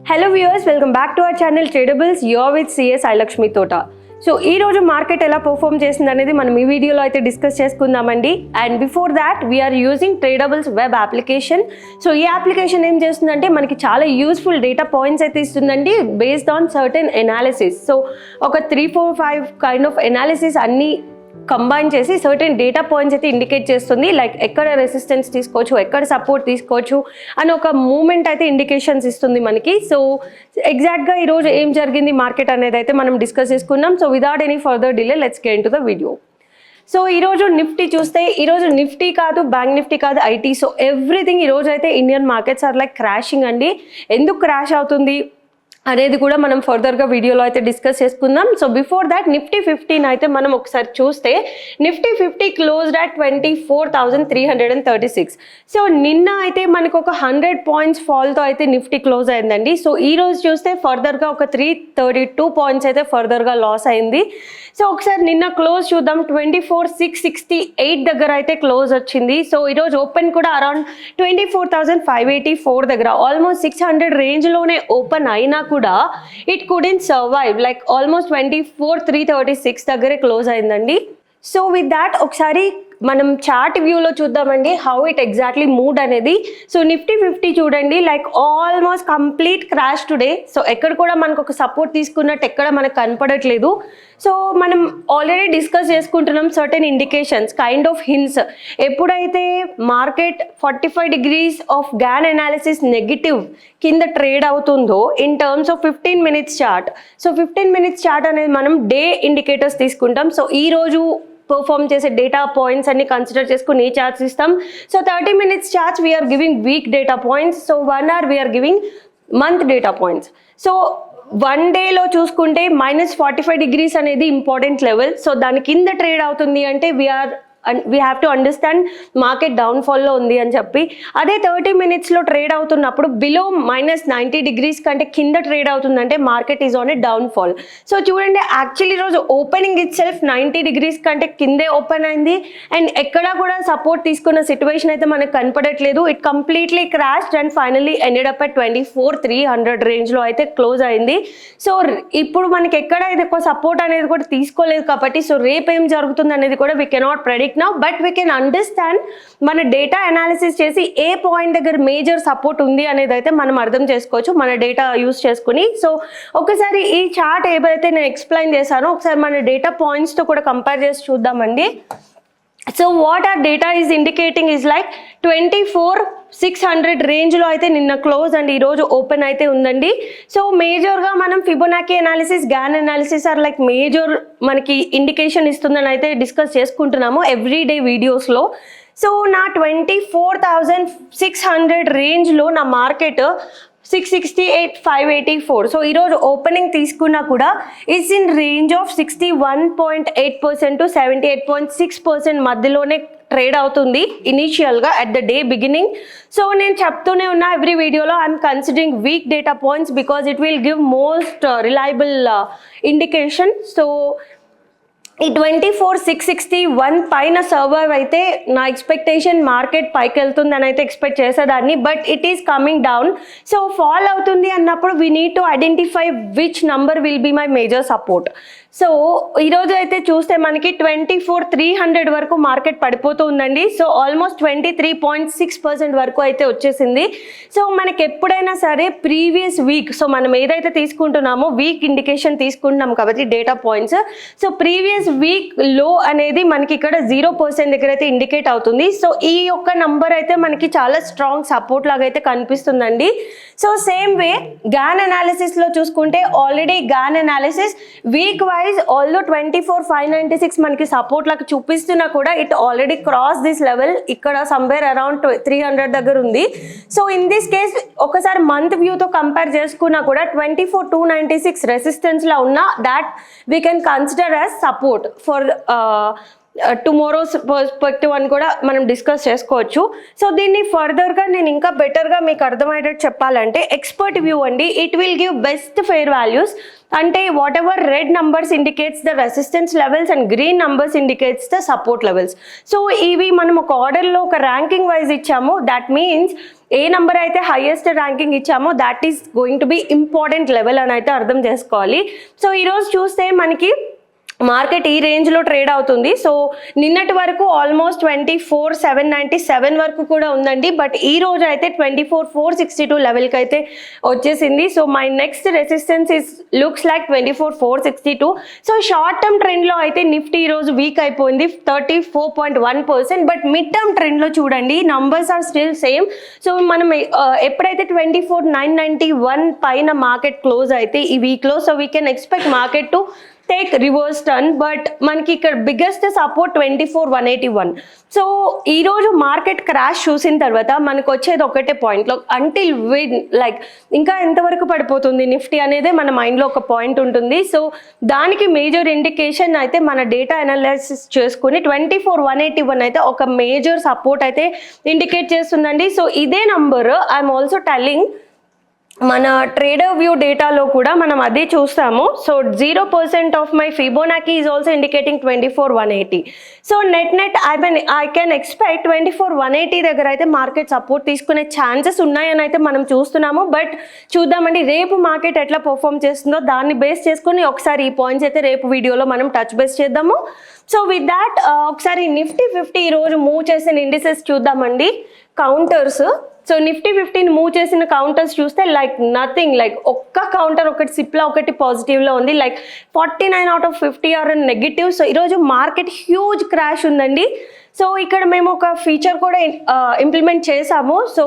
Hello viewers, welcome back to our channel Tradebulls. You're with CS ఐలక్ష్మి Thota. So ఈ రోజు market ఎలా పర్ఫామ్ చేసింది అనేది మనం ఈ వీడియోలో అయితే డిస్కస్ చేసుకుందామండి. And before that we are using Tradebulls web application. So ఈ అప్లికేషన్ ఏం చేస్తుందంటే మనకి చాలా యూస్ఫుల్ డేటా పాయింట్స్ అయితే ఇస్తుందండి based on certain analysis. So ఒక 3, 4, 5 కైండ్ ఆఫ్ ఎనాలిసిస్ అన్ని కంబైన్ చేసి సర్టెన్ డేటా పాయింట్స్ అయితే ఇండికేట్ చేస్తుంది. లైక్ ఎక్కడ రెసిస్టెన్స్ తీసుకోవచ్చు, ఎక్కడ సపోర్ట్ తీసుకోవచ్చు అని ఒక మూమెంట్ అయితే ఇండికేషన్స్ ఇస్తుంది మనకి. సో ఎగ్జాక్ట్గా ఈరోజు ఏం జరిగింది మార్కెట్ అనేది అయితే మనం డిస్కస్ చేసుకున్నాం. So without any further delay let's get into the video. So ఈరోజు నిఫ్టీ చూస్తే, ఈరోజు నిఫ్టీ కాదు, బ్యాంక్ నిఫ్టీ కాదు, ఐటీ. సో ఎవ్రీథింగ్ ఈరోజు అయితే Indian markets are like crashing అండి. ఎందుకు క్రాష్ అవుతుంది అనేది కూడా మనం ఫర్దర్గా వీడియోలో అయితే డిస్కస్ చేసుకుందాం. సో బిఫోర్ దాట్ నిఫ్టీ 15 అయితే మనం ఒకసారి చూస్తే నిఫ్టీ 50 క్లోజ్డ్ అట్ 24,336. సో నిన్న అయితే మనకు ఒక 100 పాయింట్స్ ఫాల్తో అయితే నిఫ్టీ క్లోజ్ అయిందండి. సో ఈ రోజు చూస్తే ఫర్దర్గా ఒక 332 పాయింట్స్ అయితే ఫర్దర్గా లాస్ అయింది. సో ఒకసారి నిన్న క్లోజ్ చూద్దాం. 24,668 దగ్గర అయితే క్లోజ్ వచ్చింది. సో ఈరోజు ఓపెన్ కూడా అరౌండ్ 24,584 దగ్గర, ఆల్మోస్ట్ 600 రేంజ్లోనే ఓపెన్ అయినా కూడా it couldn't survive. Like almost 24,336 దగ్గరే క్లోజ్ అయిందండి. సో విత్ దాట్ ఒకసారి మనం చార్ట్ వ్యూలో చూద్దామండి హౌ ఇట్ ఎగ్జాక్ట్లీ మూడ్ అనేది. సో నిఫ్టీ 50 చూడండి, like almost complete crash today. So ఎక్కడ కూడా మనకు ఒక సపోర్ట్ తీసుకున్నట్టు ఎక్కడ మనకు కనపడట్లేదు. సో మనం ఆల్రెడీ డిస్కస్ చేసుకుంటున్నాం certain indications, kind of hints. ఎప్పుడైతే market 45 degrees of Gann analysis negative కింద ట్రేడ్ అవుతుందో in terms of 15 minutes chart. So 15 minutes chart అనేది మనం డే ఇండికేటర్స్ తీసుకుంటాం. సో ఈ రోజు పర్ఫామ్ చేసే డేటా పాయింట్స్ అన్ని కన్సిడర్ చేసుకుని ఈ చార్ట్స్ ఇస్తాం. So 30 minutes charts we are giving week data points. So 1 hour we are giving month data points. So 1 డేలో చూసుకుంటే -45 degrees అనేది ఇంపార్టెంట్ లెవెల్. సో దాని కింద ట్రేడ్ అవుతుంది అంటే we have to understand market డౌన్ఫాల్లో ఉంది అని చెప్పి. అదే 30 minutesలో ట్రేడ్ అవుతున్నప్పుడు బిలో -90 degrees కంటే కింద ట్రేడ్ అవుతుందంటే market is on a downfall. So చూడండి, యాక్చువల్లీ ఈరోజు ఓపెనింగ్ ఇట్ సెల్ఫ్ 90 degrees కంటే కిందే ఓపెన్ అయింది. అండ్ ఎక్కడా కూడా సపోర్ట్ తీసుకున్న సిచ్యువేషన్ అయితే మనకు కనపడట్లేదు. It completely crashed and finally ended up at 24,300 రేంజ్లో అయితే క్లోజ్ అయింది. సో ఇప్పుడు మనకి ఎక్కడ ఇది ఒక సపోర్ట్ అనేది కూడా తీసుకోలేదు కాబట్టి సో రేపు ఏం జరుగుతుంది అనేది కూడా we cannot predict now, but we can understand మన డేటా అనాలిసిస్ చేసి ఏ పాయింట్ దగ్గర మేజర్ సపోర్ట్ ఉంది అనేది అయితే మనం అర్థం చేసుకోవచ్చు మన డేటా యూస్ చేసుకుని. సో ఒకసారి ఈ చార్ట్ ఏదైతే నేను ఎక్స్ప్లెయిన్ చేశానో ఒకసారి మన డేటా పాయింట్స్తో కూడా కంపేర్ చేసి చూద్దామండి. So what are data is indicating is like 24,600 రేంజ్లో అయితే నిన్న క్లోజ్ అండ్ ఈరోజు ఓపెన్ అయితే ఉందండి. సో మేజర్గా మనం Fibonacci analysis, Gann analysis are like major మనకి ఇండికేషన్ ఇస్తుందని అయితే డిస్కస్ చేసుకుంటున్నాము ఎవ్రీడే వీడియోస్లో. సో నా 24,600 రేంజ్లో నా మార్కెట్ 668,584. సో ఈరోజు ఓపెనింగ్ తీసుకున్నా కూడా it's in range of 61.8% to 78.6% మధ్యలోనే ట్రేడ్ అవుతుంది ఇనీషియల్గా at the day beginning. So నేను చెప్తూనే ఉన్నా ఎవ్రీ వీడియోలో I'm considering week data points because it will give most reliable indication. So ఈ 24,661 పైన సర్వైవ్ అయితే నా ఎక్స్పెక్టేషన్ మార్కెట్ పైకి వెళ్తుంది అని అయితే ఎక్స్పెక్ట్ చేసేదాన్ని, but it is coming down. So fall అవుతుంది అన్నప్పుడు we need to identify which number will be my major support. So ఈరోజు అయితే చూస్తే మనకి 24,300 వరకు మార్కెట్ పడిపోతూ ఉందండి. సో ఆల్మోస్ట్ 23.6% వరకు అయితే వచ్చేసింది. సో మనకి ఎప్పుడైనా సరే ప్రీవియస్ వీక్, సో మనం ఏదైతే తీసుకుంటున్నామో వీక్ ఇండికేషన్ తీసుకుంటున్నాం కాబట్టి data points, so previous week లో అనేది మనకి ఇక్కడ 0% దగ్గర అయితే ఇండికేట్ అవుతుంది. సో ఈ యొక్క నంబర్ అయితే మనకి చాలా స్ట్రాంగ్ సపోర్ట్ లాగా అయితే కనిపిస్తుందండి. సో సేమ్ వే గ్యాన్ అనాలిసిస్లో చూసుకుంటే already Gann analysis week wise although 24,596 మనకి సపోర్ట్ లాగా చూపిస్తున్నా కూడా it already cross this level, ఇక్కడ సమ్వేర్ అరౌండ్ 300 దగ్గర ఉంది. సో ఇన్ దిస్ కేస్ ఒకసారి మంత్ వ్యూతో కంపేర్ చేసుకున్నా కూడా 24,296 రెసిస్టెన్స్లో ఉన్న that we can consider as support for tomorrow's perspective అని కూడా మనం డిస్కస్ చేసుకోవచ్చు. సో దీన్ని ఫర్దర్గా నేను ఇంకా బెటర్గా మీకు అర్థమయ్యేటట్టు చెప్పాలంటే ఎక్స్పర్ట్ వ్యూ అండి. It will give best fair values. అంటే whatever red numbers indicates the resistance levels and green numbers indicates the support levels. So ఇవి మనం ఒక ఆర్డర్లో ఒక ర్యాంకింగ్ వైజ్ ఇచ్చాము. దట్ మీన్స్ ఏ నెంబర్ అయితే హైయెస్ట్ ర్యాంకింగ్ ఇచ్చామో that is going to be important level అని అయితే అర్థం చేసుకోవాలి. సో ఈరోజు చూస్తే మనకి మార్కెట్ ఈ రేంజ్లో ట్రేడ్ అవుతుంది. సో నిన్నటి వరకు ఆల్మోస్ట్ 24,797 వరకు కూడా ఉందండి. బట్ ఈ రోజు అయితే 24,462 లెవెల్కి అయితే వచ్చేసింది. So my next resistance is looks like 24,462. So short term ట్రెండ్లో అయితే నిఫ్టీ ఈరోజు వీక్ అయిపోయింది 34.1%. బట్ మిడ్ టర్మ్ ట్రెండ్లో చూడండి numbers are still same. So మనం ఎప్పుడైతే 24,991 పైన మార్కెట్ క్లోజ్ అయితే ఈ వీక్లో, so we can expect market to take reverse turn. But మనకి ఇక్కడ బిగ్గెస్ట్ సపోర్ట్ 24,181. సో ఈరోజు మార్కెట్ క్రాష్ చూసిన తర్వాత మనకు వచ్చేది ఒకటే పాయింట్లో అంటిల్ లైక్ ఇంకా ఎంతవరకు పడిపోతుంది నిఫ్టీ అనేదే మన మైండ్లో ఒక పాయింట్ ఉంటుంది. సో దానికి మేజర్ ఇండికేషన్ అయితే మన డేటా అనాలిసిస్ చేసుకుని 24,181 అయితే ఒక మేజర్ సపోర్ట్ అయితే ఇండికేట్ చేస్తుందండి. సో ఇదే నంబర్ ఐఎమ్ ఆల్సో టెల్లింగ్ మన ట్రేడర్ వ్యూ డేటాలో కూడా మనం అదే చూస్తాము. So 0% of my Fibonacci is also indicating 24,180. So net I can expect 24,180 దగ్గర అయితే మార్కెట్ సపోర్ట్ తీసుకునే ఛాన్సెస్ ఉన్నాయని అయితే మనం చూస్తున్నాము. బట్ చూద్దామండి రేపు మార్కెట్ ఎట్లా పర్ఫామ్ చేస్తుందో దాన్ని బేస్ చేసుకుని ఒకసారి ఈ పాయింట్స్ అయితే రేపు వీడియోలో మనం టచ్ బేస్ చేద్దాము. సో విత్ దాట్ ఒకసారి నిఫ్టీ 50 ఈరోజు మూవ్ చేసిన ఇండిసెస్ చూద్దామండి. కౌంటర్స్, సో నిఫ్టీ 50 మూవ్ చేసిన కౌంటర్స్ చూస్తే లైక్ నథింగ్, లైక్ ఒక్క కౌంటర్ ఒకటి సిప్లా ఒకటి పాజిటివ్లో ఉంది. Like 49 out of 50 are negative. So ఈరోజు మార్కెట్ హ్యూజ్ క్రాష్ ఉందండి. సో ఇక్కడ మేము ఒక ఫీచర్ కూడా ఇంప్లిమెంట్ చేసాము. సో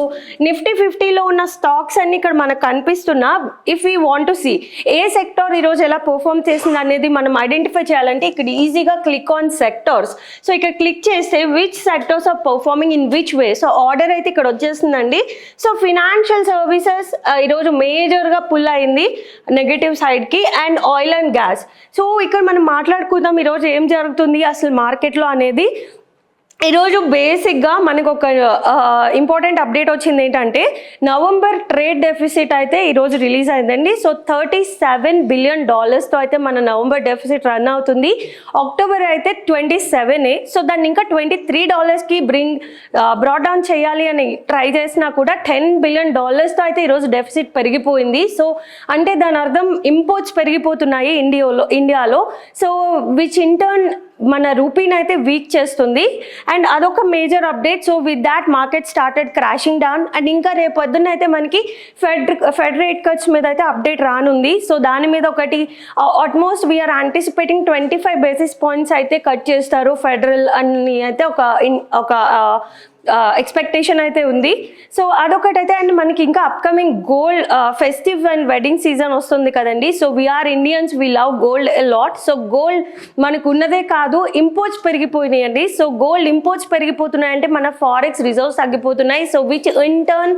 నిఫ్టీ 50లో ఉన్న స్టాక్స్ అన్ని ఇక్కడ మనకు కనిపిస్తున్నా. If you want to see ఏ సెక్టార్ ఈరోజు ఎలా పర్ఫామ్ చేసింది అనేది మనం ఐడెంటిఫై చేయాలంటే ఇక్కడ ఈజీగా క్లిక్ ఆన్ సెక్టార్స్. సో ఇక్కడ క్లిక్ చేస్తే which sectors are performing in which way. So order అయితే ఇక్కడ వచ్చేస్తుందండి. సో ఫినాన్షియల్ సర్వీసెస్ ఈరోజు మేజర్గా పుల్ అయింది నెగటివ్ సైడ్కి, and oil and gas. So ఇక్కడ మనం మాట్లాడుకుందాం ఈరోజు ఏం జరుగుతుంది అసలు మార్కెట్లో అనేది. ఈరోజు బేసిక్గా మనకు ఒక ఇంపార్టెంట్ అప్డేట్ వచ్చింది ఏంటంటే నవంబర్ ట్రేడ్ డెఫిసిట్ అయితే ఈరోజు రిలీజ్ అయిందండి. సో $37 బిలియన్ అయితే మన నవంబర్ డెఫిసిట్ రన్ అవుతుంది. అక్టోబర్ అయితే 27. సో దాన్ని ఇంకా $23కి బ్రాడ్ డౌన్ చేయాలి అని ట్రై చేసినా కూడా $10 బిలియన్ అయితే ఈరోజు డెఫిసిట్ పెరిగిపోయింది. సో అంటే దాని అర్థం ఇంపోర్ట్స్ పెరిగిపోతున్నాయి ఇండియాలో. సో విచ్ ఇన్ టర్న్ మన రూపీని అయితే వీక్ చేస్తుంది. అండ్ అదొక major update. So with that market started crashing down. And ఇంకా రేపు పొద్దున్న అయితే మనకి ఫెడ్ రేట్ కట్స్ మీద అయితే అప్డేట్ రానుంది. సో దాని మీద ఒకటి almost we are anticipating 25 basis points అయితే కట్ చేస్తారు ఫెడరల్ అని అయితే ఒక ఎక్స్పెక్టేషన్ అయితే ఉంది. సో అదొకటైతే. అండ్ మనకి ఇంకా upcoming gold festive and wedding season వస్తుంది కదండి. So we are Indians, we love gold a lot. So gold మనకు ఉన్నదే కాదు, ఇంపోర్ట్స్ పెరిగిపోయినాయి అండి. సో గోల్డ్ ఇంపోర్ట్స్ పెరిగిపోతున్నాయంటే మన ఫారెక్స్ రిజర్వ్స్ తగ్గిపోతున్నాయి. So which in turn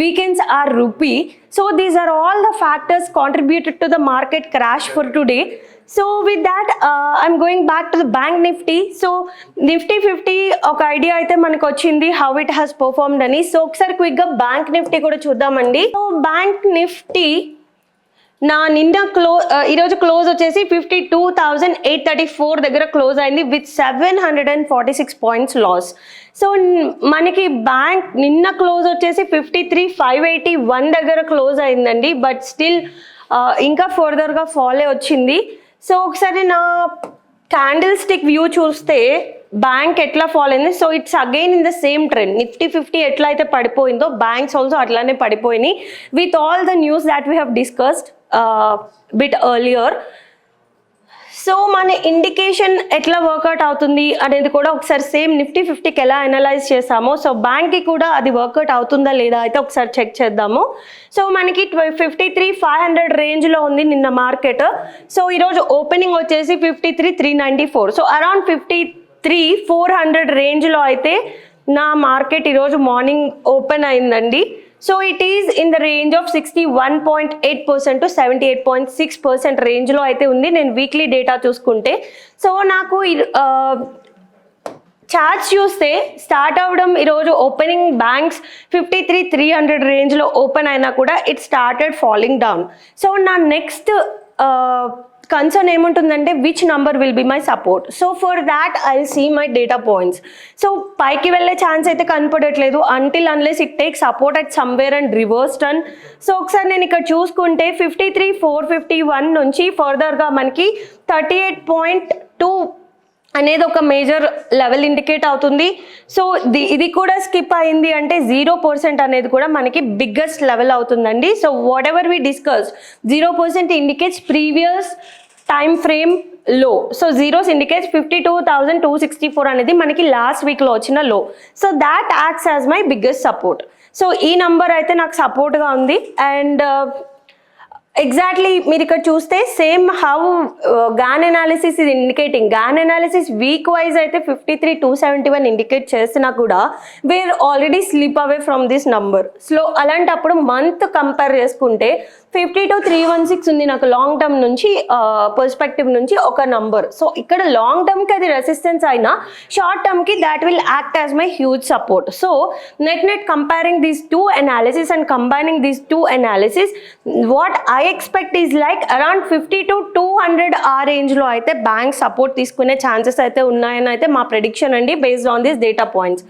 weakens our rupee. So these are all the factors contributed to the market crash for today. So with that I'm going back to the bank Nifty. So Nifty 50 ఒక idea అయితే మనకు వచ్చింది how it has performed అని. So ఒకసారి క్విక్గా bank Nifty కూడా చూద్దామండి. So bank Nifty నిన్న ఈరోజు క్లోజ్ వచ్చేసి 52,834 దగ్గర క్లోజ్ అయింది విత్ 746 పాయింట్స్ లాస్. సో మనకి బ్యాంక్ నిన్న క్లోజ్ వచ్చేసి 53,581 దగ్గర క్లోజ్ అయిందండి. బట్ స్టిల్ ఇంకా ఫర్దర్గా ఫాలే వచ్చింది. సో ఒకసారి నా క్యాండిల్ స్టిక్ వ్యూ చూస్తే బ్యాంక్ ఎట్లా ఫాల్ అయింది. So it's again in the same trend. Nifty 50 ఎట్లా అయితే పడిపోయిందో బ్యాంక్స్ ఆల్సో అట్లానే పడిపోయినాయి with all the news that we have discussed bit earlier. So మన ఇండికేషన్ ఎట్లా వర్కౌట్ అవుతుంది అనేది కూడా ఒకసారి సేమ్ నిఫ్టీ 50కి ఎలా అనలైజ్ చేసామో సో బ్యాంక్కి కూడా అది వర్కౌట్ అవుతుందా లేదా అయితే ఒకసారి చెక్ చేద్దాము. సో మనకి 53,500 రేంజ్లో ఉంది నిన్న మార్కెట్. సో ఈరోజు ఓపెనింగ్ వచ్చేసి 53,394. సో అరౌండ్ 53,400 రేంజ్లో అయితే నా మార్కెట్ ఈరోజు మార్నింగ్ ఓపెన్ అయిందండి. So it is in the range of 61.8% to 78.6% రేంజ్లో అయితే ఉంది నేను వీక్లీ డేటా చూసుకుంటే. సో నాకు చార్ట్స్ చూస్తే స్టార్ట్ అవ్వడం ఈరోజు ఓపెనింగ్ బ్యాంక్స్ 53,300 రేంజ్లో ఓపెన్ అయినా కూడా it started falling down. So నా నెక్స్ట్ కన్సర్న్ ఏముంటుందంటే which number will be my support. So for that I see my data points. So పైకి వెళ్ళే ఛాన్స్ అయితే కనపడట్లేదు until unless it take support at somewhere and reverse turn. So ఒకసారి నేను ఇక్కడ చూసుకుంటే 53,451 నుంచి ఫర్దర్గా మనకి 38.2 అనేది ఒక మేజర్ లెవెల్ ఇండికేట్ అవుతుంది. సో ఇది కూడా స్కిప్ అయింది అంటే 0% అనేది కూడా మనకి బిగ్గెస్ట్ లెవెల్ అవుతుందండి. So whatever we discuss 0% indicates previous time frame లో. సో జీరోస్ ఇండికేట్స్ 52,264 అనేది మనకి లాస్ట్ వీక్లో వచ్చిన లో. So that acts as my biggest support. So ఈ నంబర్ అయితే నాకు సపోర్ట్గా ఉంది. అండ్ ఎగ్జాక్ట్లీ మీరు ఇక్కడ చూస్తే సేమ్ హౌ గాన్ అనాలిసిస్ ఇది indicating. Gann analysis week wise అయితే 53,271 ఇండికేట్ చేసినా కూడా we are already slip away from this number. So అలాంటప్పుడు మంత్ కంపేర్ చేసుకుంటే 52,316 ఉంది నాకు లాంగ్ టర్మ్ నుంచి పర్స్పెక్టివ్ నుంచి ఒక నంబర్. సో ఇక్కడ లాంగ్ టర్మ్కి అది రెసిస్టెన్స్ అయినా షార్ట్ టర్మ్కి that will act as my huge support. So net comparing these two analysis and combining these two analysis what I expect is like around 50 to 200 ఆ రేంజ్లో అయితే బ్యాంక్ సపోర్ట్ తీసుకునే chances అయితే ఉన్నాయని అయితే మా ప్రెడిక్షన్ అండి based on this data points.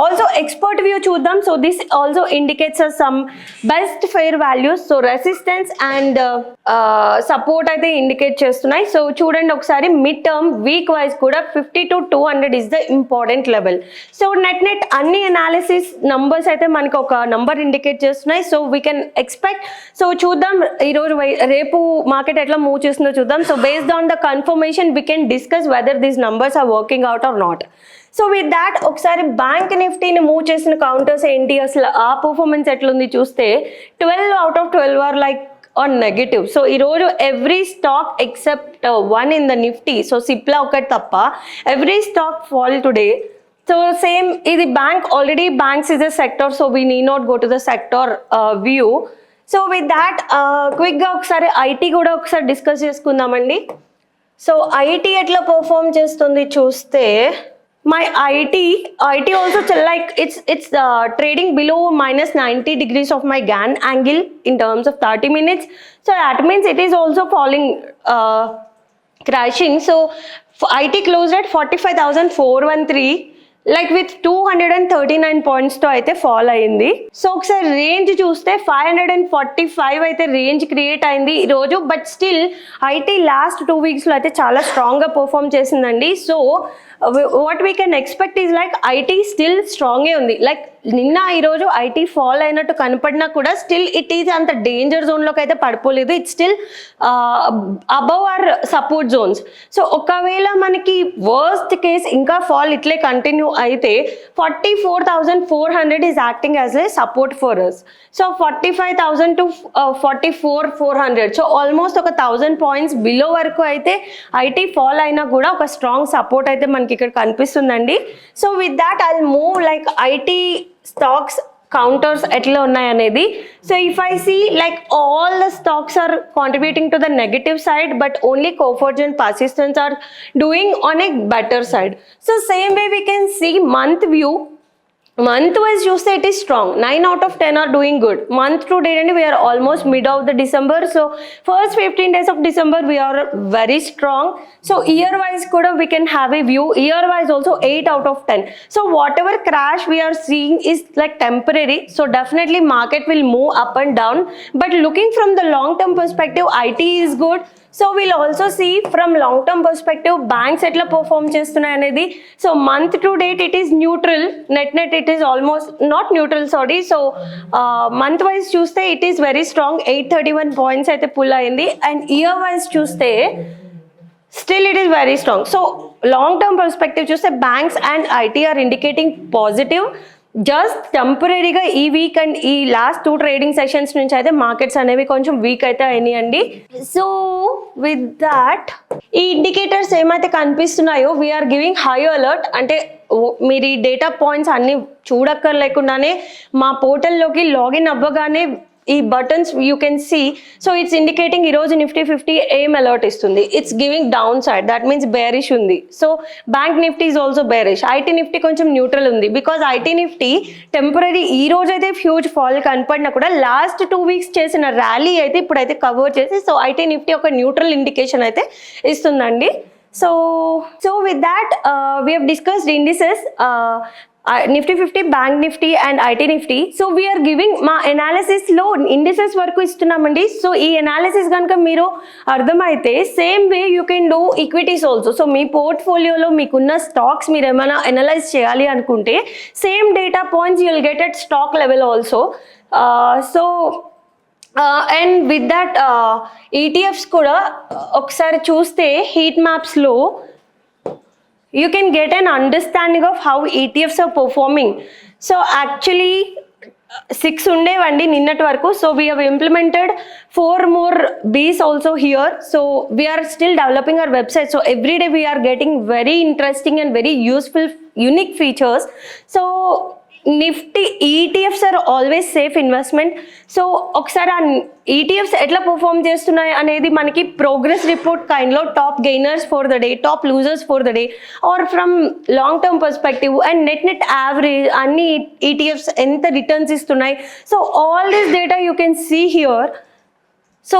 Also expert view చూద్దాం. So this also indicates some best fair values. So resistance and support అయితే ఇండికేట్ చేస్తున్నాయి. సో చూడండి ఒకసారి మిడ్ టర్మ్ వీక్ వైజ్ కూడా 50 to 200 is the important level. So net అన్ని analysis numbers అయితే మనకి ఒక నంబర్ ఇండికేట్ చేస్తున్నాయి. So we can expect. So చూద్దాం ఈరోజు రేపు మార్కెట్ ఎట్లా మూవ్ చేస్తుందో చూద్దాం. So based on the confirmation we can discuss whether these numbers are working out or not. So with that ఒకసారి బ్యాంక్ నిఫ్టీని మూవ్ చేసిన కౌంటర్స్ ఏంటి, అసలు ఆ పర్ఫార్మెన్స్ ఎట్లుంది చూస్తే 12 out of 12 are like on negative. So ఈరోజు every stock except one in the Nifty, so Cipla ఒకటి తప్ప every stock fall today. So same ఇది bank already banks is a sector, so we need not go to the sector view. So with that క్విక్గా ఒకసారి IT కూడా ఒకసారి discuss చేసుకుందామండి. So IT ఎట్లా perform చేస్తుంది చూస్తే my IT also like it's trading below minus 90 degrees of my Gann angle in terms of 30 minutes. So that means it is also falling, crashing. So IT closed at 45,413 like with 239 points తో అయితే fall అయింది. So ఒకసారి range చూస్తే 545 అయితే range create అయింది ఈరోజు. But still IT last 2 weeksలో అయితే చాలా స్ట్రాంగ్గా పర్ఫామ్ చేసిందండి. So what we can expect is like IT still స్ట్రాంగే ఉంది. లైక్ నిన్న ఈరోజు ఐటీ ఫాల్ అయినట్టు కనపడినా కూడా స్టిల్ ఇట్ ఈజ్ అంత డేంజర్ జోన్లోకి అయితే పడిపోలేదు. It still above our support zones. So ఒకవేళ మనకి వర్స్ట్ కేస్ ఇంకా ఫాల్ ఇట్లే కంటిన్యూ అయితే 44,400 is acting as a support for us. So 45,000 to 44,400, so almost ఒక 1,000 points బిలో వరకు అయితే ఐటీ ఫాల్ అయినా కూడా ఒక స్ట్రాంగ్ సపోర్ట్ అయితే మనకి ఇక్కడ కనిపిస్తుందండి. So with that I will move like IT stocks counters ఎట్లా ఉన్నాయి అనేది. So if I see like all the stocks are contributing to the negative side but only Coforge and Persistent are doing on a better side. So same way we can see month view. Month wise చూస్తే it is strong. 9 out of 10 are doing good. Month to date అండి we are almost mid of the December. So first 15 days of December we are very strong. So year wise కూడా we can have a view. Year wise also 8 out of 10. So whatever crash we are seeing is like temporary. So definitely market will move up and down. But looking from the long term perspective IT is good. So we'll also see from long term perspective banks ఎట్లా perform చేస్తున్నాయి అనేది. So month to date it is neutral. Net it is almost not neutral sorry. So month wise చూస్తే it is very strong. 831 points అయితే pull అయింది. And year wise చూస్తే still it is very strong. So long term perspective చూస్తే banks and IT are indicating positive. Just టెంపరీగా ఈ week and ఈ last 2 trading sessions నుంచి అయితే మార్కెట్స్ అనేవి కొంచెం వీక్ అయితే అయినాయండి. సో విత్ దాట్ ఈ ఇండికేటర్స్ ఏమైతే కనిపిస్తున్నాయో వీఆర్ గివింగ్ హై అలర్ట్. అంటే మీరు ఈ డేటా పాయింట్స్ అన్ని చూడక్కర్లేకుండానే మా పోర్టల్లోకి లాగిన్ అవ్వగానే ఈ buttons you can see. So it's indicating ఈరోజు నిఫ్టీ 50 ఏం అలర్ట్ ఇస్తుంది, it's giving down side, that means bearish ఉంది. So bank Nifty is also bearish. IT Nifty కొంచెం న్యూట్రల్ ఉంది, బికాజ్ ఐటీ నిఫ్టీ టెంపరీ ఈ రోజు అయితే హ్యూజ్ ఫాల్ కనపడినా కూడా లాస్ట్ 2 weeks చేసిన ర్యాలీ అయితే ఇప్పుడైతే కవర్ చేసి, సో ఐటీ నిఫ్టీ ఒక న్యూట్రల్ ఇండికేషన్ అయితే ఇస్తుందండి. So with that we have discussed indices, Nifty 50, Bank Nifty and IT Nifty. So we are giving మా అనాలిసిస్లో ఇండిసెస్ వరకు ఇస్తున్నామండి. సో ఈ అనాలిసిస్ కనుక మీరు అర్థమైతే same way you can do equities also. So మీ పోర్ట్ఫోలియోలో మీకున్న స్టాక్స్ మీరు ఏమైనా అనలైజ్ చేయాలి అనుకుంటే same data points you will get at stock level also. So and with that ETFs కూడా ఒకసారి చూస్తే హీట్ మ్యాప్స్లో you can get an understanding of how ETFs are performing. So actually 6 ఉండేవండి నిన్నటి వరకు. So we have implemented 4 more Bs also here. So we are still developing our website. So every day we are getting very interesting and very useful unique features. So Nifty ETFs are always safe investment. So ఒకసారి ఆ ETFs ఎట్లా perform చేస్తున్నాయి అనేది మనకి progress report కైండ్లో top gainers for the day, top losers for the day, or from long term perspective and net average అన్ని ETFs ఎంత returns ఇస్తున్నాయి. So all this data you can see here. So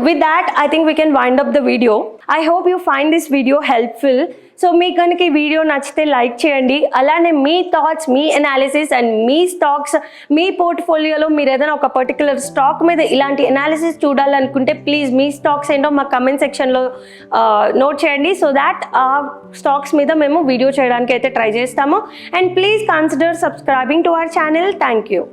with that, I think we can wind up the video. I hope you find this video helpful. So మీకు కనుక ఈ video నచ్చితే like చేయండి. అలానే మీ thoughts, మీ analysis and మీ stocks, మీ పోర్ట్ఫోలియోలో మీరు ఏదైనా ఒక పర్టికులర్ స్టాక్ మీద ఇలాంటి అనాలిసిస్ చూడాలనుకుంటే ప్లీజ్ మీ స్టాక్స్ ఏంటో మా కమెంట్ సెక్షన్లో నోట్ చేయండి. సో దాట్ ఆ స్టాక్స్ మీద మేము వీడియో చేయడానికి అయితే ట్రై చేస్తాము. And please consider subscribing to our channel. Thank you.